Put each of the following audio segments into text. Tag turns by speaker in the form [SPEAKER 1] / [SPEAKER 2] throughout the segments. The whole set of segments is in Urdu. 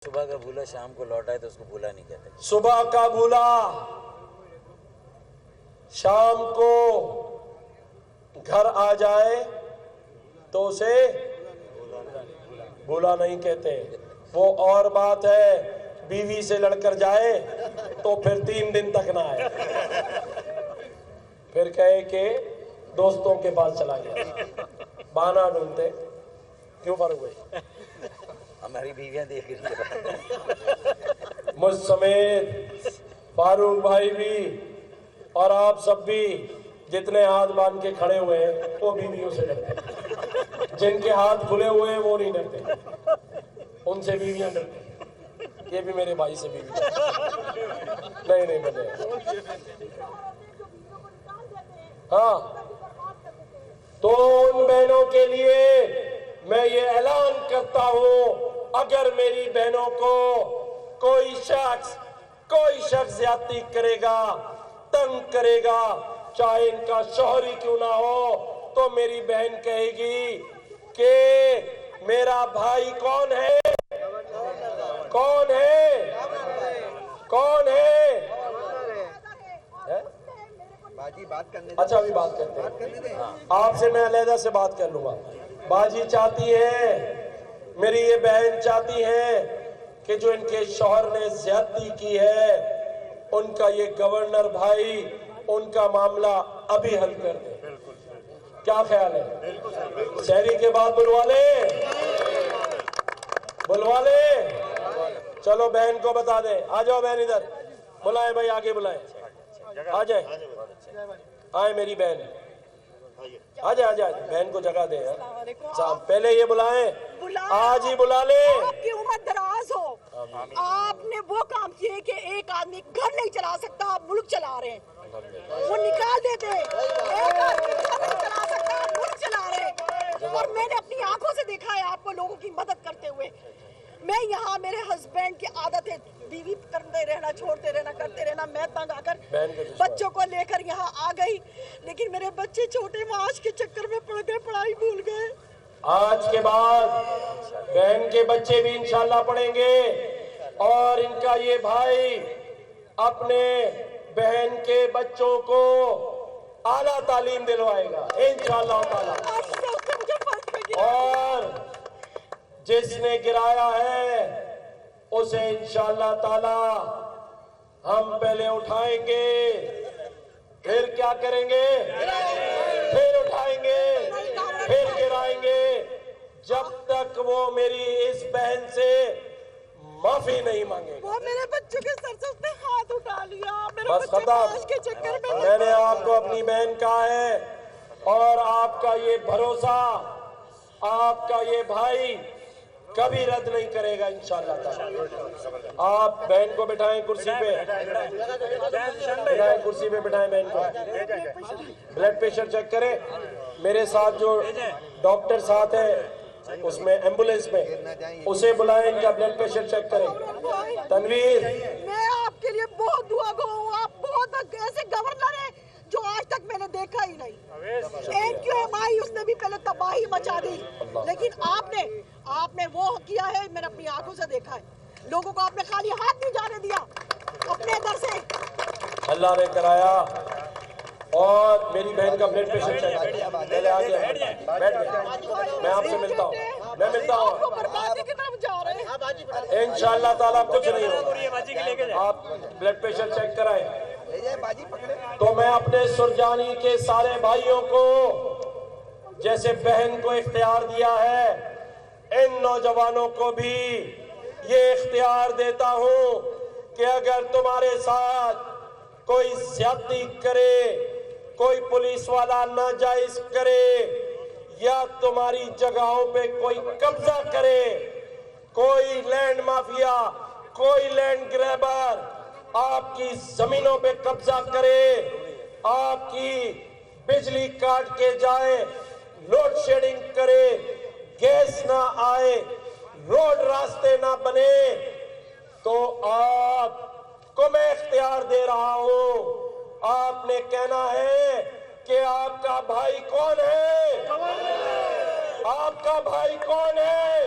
[SPEAKER 1] صبح کا بھولا شام کو لوٹا ہے تو اس کو بھولا نہیں کہتے.
[SPEAKER 2] صبح کا بھولا شام کو گھر آ جائے تو اسے بھولا نہیں کہتے. وہ اور بات ہے بیوی سے لڑ کر جائے تو پھر 3 دن تک نہ آئے, پھر کہے کہ دوستوں کے پاس چلا گیا. بہانہ ڈھونڈتے کیوں فاروق بھائی؟
[SPEAKER 1] ہماری بیویاں دیکھ رہی ہیں.
[SPEAKER 2] مجھ سمیت فاروق بھائی بھی اور آپ سب بھی جتنے ہاتھ باندھ کے کھڑے ہوئے ہیں وہ بیویوں سے ڈرتے ہیں. جن کے ہاتھ کھلے ہوئے ہیں وہ نہیں ڈرتے, ان سے بیویاں ڈرتے ہیں. یہ بھی میرے بھائی سے بیوی نہیں بنے. ہاں, تو ان بہنوں کے لیے میں یہ اعلان کرتا ہوں, اگر میری بہنوں کو کوئی شخص زیادتی کرے گا, تنگ کرے گا, چاہے ان کا شوہر ہی کیوں نہ ہو, تو میری بہن کہے گی کہ میرا بھائی کون ہے, کون ہے, کون ہے. اچھا ابھی بات کرتے ہیں, آپ سے میں علیحدہ سے بات کر لوں گا. باجی چاہتی ہے, میری یہ بہن چاہتی ہے کہ جو ان کے شوہر نے زیادتی کی ہے ان کا یہ گورنر بھائی ان کا معاملہ ابھی حل کر دے. کیا خیال ہے؟ شہری کے بعد بلوا لے. چلو بہن کو بتا دیں, آ جاؤ بہن ادھر, بلائیں بھائی, آگے بلائیں, آ جائیں, آئیں میری بہن, آ جائیں, بہن کو جگہ دیں. پہلے یہ بلائیں, آج ہی بلا لے.
[SPEAKER 3] آپ کی عمر دراز ہو, آپ نے وہ کام کیے کہ ایک آدمی گھر نہیں چلا سکتا, آپ ملک چلا رہے ہیں. وہ نکال دیتے, ایک آدمی گھر نہیں چلا سکتا, آپ ملک چلا رہے ہیں. اور میں نے اپنی آنکھوں سے دیکھا ہے آپ کو لوگوں کی مدد کرتے ہوئے. میں یہاں, میرے ہسبینڈ کی عادت ہے بیوی کرتے رہنا, چھوڑتے رہنا, کرتے رہنا. میں تنگ آ کر بچوں کو لے کر یہاں آ گئی, لیکن میرے بچے چھوٹے معاش کے چکر میں پڑ گئے, پڑھائی بھول گئے.
[SPEAKER 2] آج کے بعد بہن کے بچے بھی انشاءاللہ پڑھیں گے, اور ان کا یہ بھائی اپنے بہن کے بچوں کو اعلیٰ تعلیم دلوائے گا انشاءاللہ تعالی. اور جس نے گرایا ہے اسے انشاءاللہ تعالی ہم پہلے اٹھائیں گے, پھر کیا کریں گے, پھر اٹھائیں گے, پھر گرائیں گے, جب تک وہ میری اس بہن سے معافی نہیں مانگے گا.
[SPEAKER 3] وہ میرے بچوں کے سر سے اس نے ہاتھ اٹھا لیا, میرے
[SPEAKER 2] بس
[SPEAKER 3] بچے معاش کے چکر
[SPEAKER 2] میں نے آپ کو اپنی بہن کہا ہے, اور آپ کا یہ بھروسہ آپ کا یہ بھائی کبھی رد نہیں کرے گا انشاءاللہ تعالی. آپ بہن کو بٹھائیں کرسی پہ, کرسی پہ بٹھائیں بہن کو. بلڈ پریشر چیک کریں. میرے ساتھ جو ڈاکٹر ساتھ ہے اس میں ایمبولینس میں, اسے بلائیں, ان کا بلڈ پریشر چیک کریں. تنویر,
[SPEAKER 3] میں آپ کے لیے بہت دعا گو ہوں. آپ بہت ایسے گورنر ہیں جو آج تک میں نے دیکھا ہی نہیں. NQMI اس نے بھی پہلے تباہی مچا دی, لیکن آپ نے وہ کیا ہے, میں نے اپنی آنکھوں سے دیکھا ہے. لوگوں کو آپ نے خالی ہاتھ نہیں جانے دیا اپنے در سے.
[SPEAKER 2] اللہ نے کرایا. اور میری بہن کا بلڈ پریشر چیک پہلے آ گیا, بیٹھ گیا, میں آپ سے ملتا ہوں, میں ملتا ہوں.
[SPEAKER 3] بربادی کی طرف جا رہے ہیں
[SPEAKER 2] انشاءاللہ تعالیٰ کچھ نہیں ہوگا. آپ بلڈ پریشر چیک کرائیں. تو میں اپنے سرجانی کے سارے بھائیوں کو جیسے بہن کو اختیار دیا ہے, ان نوجوانوں کو بھی یہ اختیار دیتا ہوں کہ اگر تمہارے ساتھ کوئی زیادتی کرے, کوئی پولیس والا ناجائز کرے, یا تمہاری جگہوں پہ کوئی قبضہ کرے, کوئی لینڈ مافیا, کوئی لینڈ گریبر آپ کی زمینوں پہ قبضہ کرے, آپ کی بجلی کاٹ کے جائے, لوڈ شیڈنگ کرے, گیس نہ آئے, روڈ راستے نہ بنے, تو آپ کو میں اختیار دے رہا ہوں. آپ نے کہنا ہے کہ آپ کا بھائی کون ہے, آپ کا بھائی کون ہے.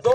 [SPEAKER 2] 2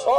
[SPEAKER 2] 100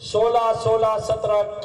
[SPEAKER 2] 16-17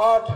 [SPEAKER 2] 8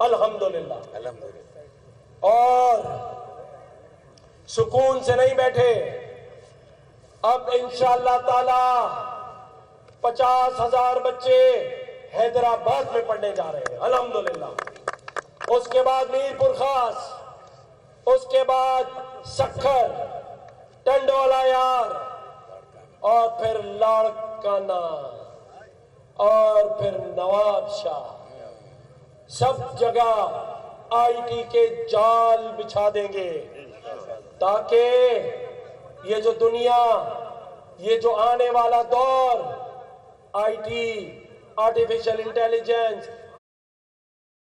[SPEAKER 2] الحمدللہ.
[SPEAKER 1] الحمدللہ.
[SPEAKER 2] اور سکون سے نہیں بیٹھے. اب انشاءاللہ تعالی 50,000 بچے حیدرآباد میں پڑھنے جا رہے ہیں الحمدللہ. اس کے بعد میرپور خاص, اس کے بعد سکھر, ٹنڈولا یار, اور پھر لاڑکانہ, اور پھر نواب شاہ. سب جگہ آئی ٹی کے جال بچھا دیں گے تاکہ یہ جو دنیا, یہ جو آنے والا دور, آئی ٹی, آرٹیفیشل انٹیلیجنس,